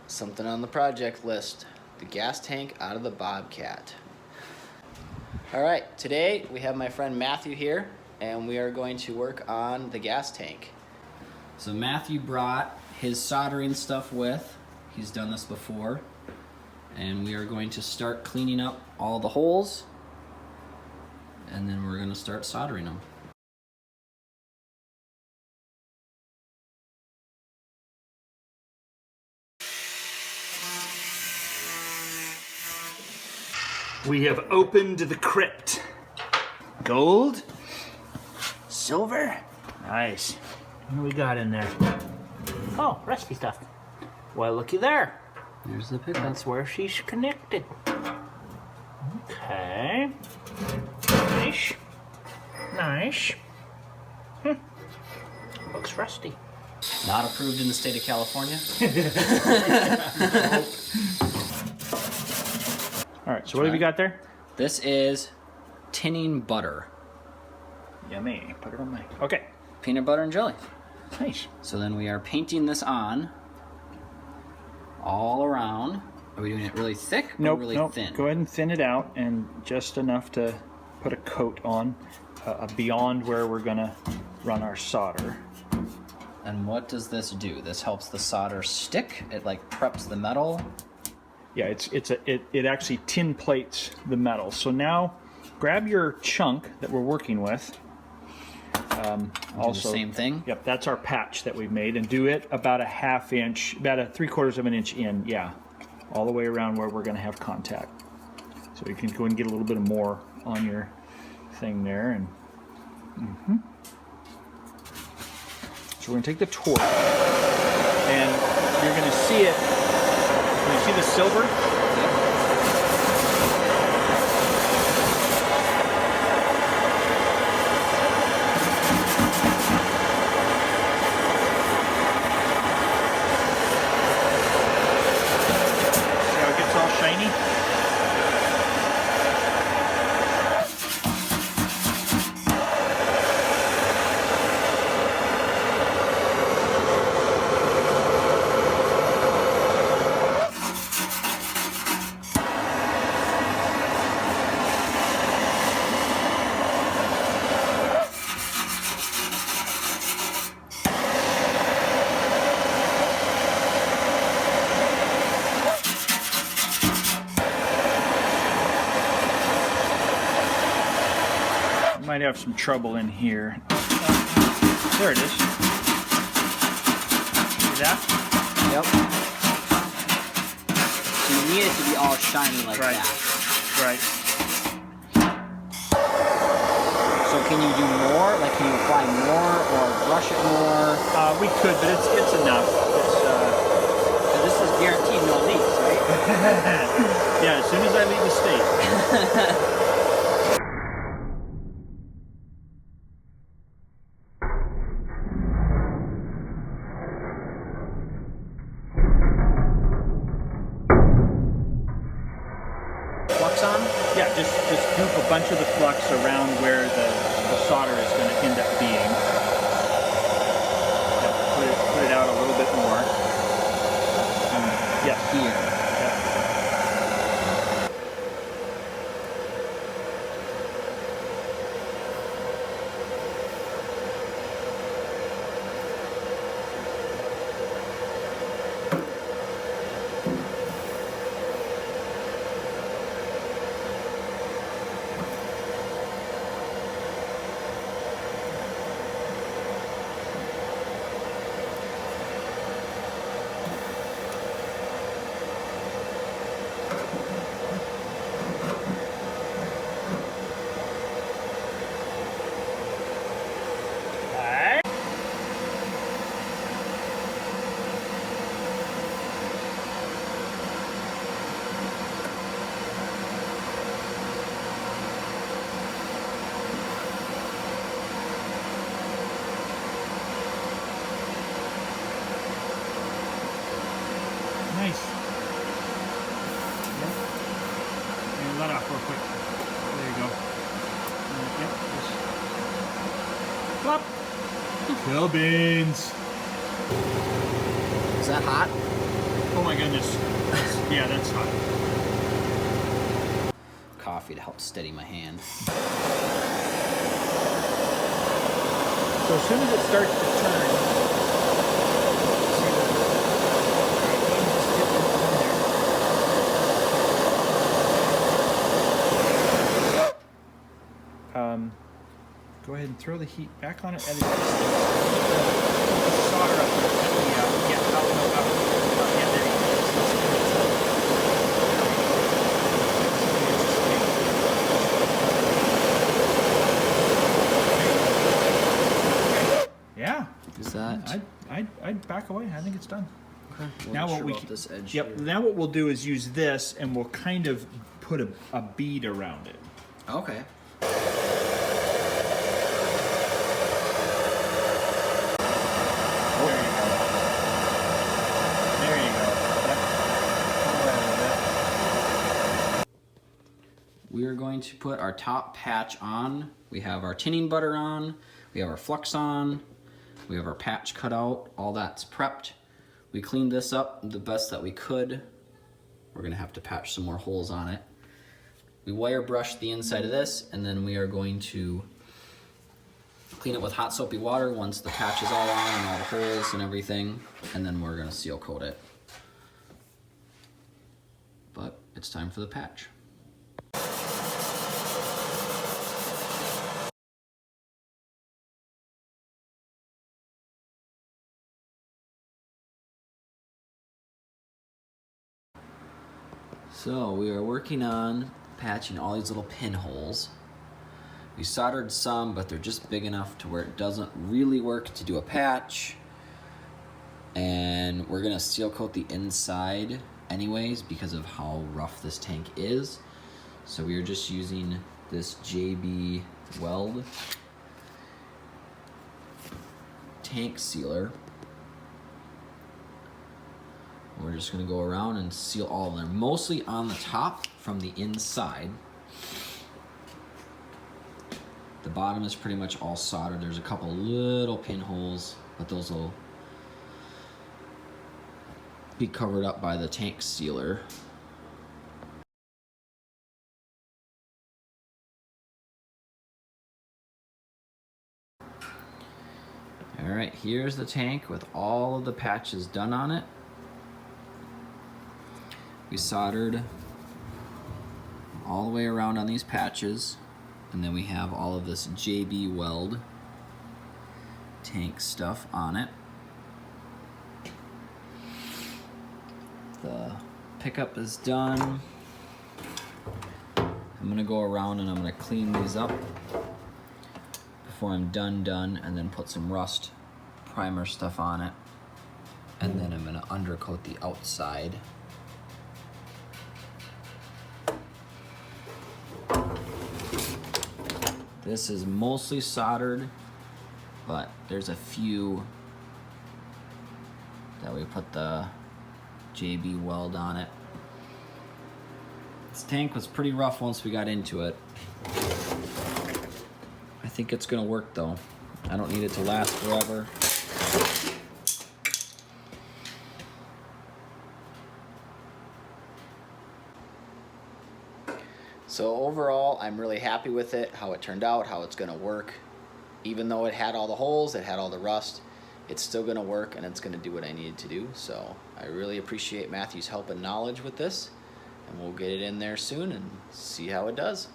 Something on the project list. The gas tank out of the Bobcat. All right, today we have my friend Matthew here, and we are going to work on the gas tank. So Matthew brought his soldering stuff with. He's done this before. And we are going to start cleaning up all the holes, and then we're going to start soldering them. We have opened the crypt. Gold, silver, nice. What do we got in there? Oh, recipe stuff. Well, looky there. There's the pickup. That's where she's connected. Okay. Nice. Nice. Looks rusty. Not approved in the state of California. All right, so what have you got there? This is tinning butter. Yummy. Put it on my... Okay. Peanut butter and jelly. Nice. So then we are painting this on all around. Are we doing it really thick or Nope, really nope. thin? Go ahead and thin it out, and just enough to put a coat on beyond where we're gonna run our solder. And what does this do? This helps the solder stick? It like preps the metal? Yeah, it actually tin plates the metal. So now, grab your chunk that we're working with. Also, the same thing? Yep, that's our patch that we've made, and do it about a ½ inch, about a 3/4 of an inch in. Yeah, all the way around where we're going to have contact. So you can go and get a little bit more on your thing there, and so we're going to take the torch, and you're going to see it. Can you see the silver? See how it gets all shiny? Might have some trouble in here. There it is. See that? Yep. So you need it to be all shiny like Right. that. Right. So can you do more? Like can you apply more or brush it more? We could, but it's enough. So this is guaranteed no leaks, right? Yeah, as soon as I leave the state. Flux on? Yeah, just goop a bunch of the flux around where the solder is going to end up being. Yep, put it out a little bit more. Yeah, Here. Yep. Nice. Yep. And let off real quick. There you go. Yep. Just plop. Kill beans. Is that hot? Oh my goodness. Yeah, that's hot. Coffee to help steady my hand. So as soon as it starts to turn, go ahead and throw the heat back on it and solder up Yeah. Is that? I'd back away. I think it's done. Okay. We'll Now what we this edge Yep. here. Now what we'll do is use this, and we'll kind of put a bead around it. Okay. There you go. Yep. We are going to put our top patch on. We have our tinning butter on. We have our flux on. We have our patch cut out. All that's prepped. We cleaned this up the best that we could. We're gonna have to patch some more holes on it. We wire brushed the inside of this, and then we are going to clean it with hot soapy water once the patch is all on and all the holes and everything, and then we're gonna seal coat it. But it's time for the patch. So we are working on patching all these little pinholes. We soldered some, but they're just big enough to where it doesn't really work to do a patch. And we're gonna seal coat the inside anyways because of how rough this tank is. So we are just using this JB Weld tank sealer. We're just gonna go around and seal all of them, mostly on the top from the inside. The bottom is pretty much all soldered. There's a couple little pinholes, but those will be covered up by the tank sealer. All right, here's the tank with all of the patches done on it. We soldered all the way around on these patches, and then we have all of this JB Weld tank stuff on it. The pickup is done. I'm gonna go around and I'm gonna clean these up before I'm done, and then put some rust primer stuff on it. And then I'm gonna undercoat the outside. This is mostly soldered, but there's a few that we put the JB Weld on it. This tank was pretty rough once we got into it. I think it's gonna work though. I don't need it to last forever. So overall, I'm really happy with it, how it turned out, how it's gonna work. Even though it had all the holes, it had all the rust, it's still gonna work and it's gonna do what I needed to do. So I really appreciate Matthew's help and knowledge with this, and we'll get it in there soon and see how it does.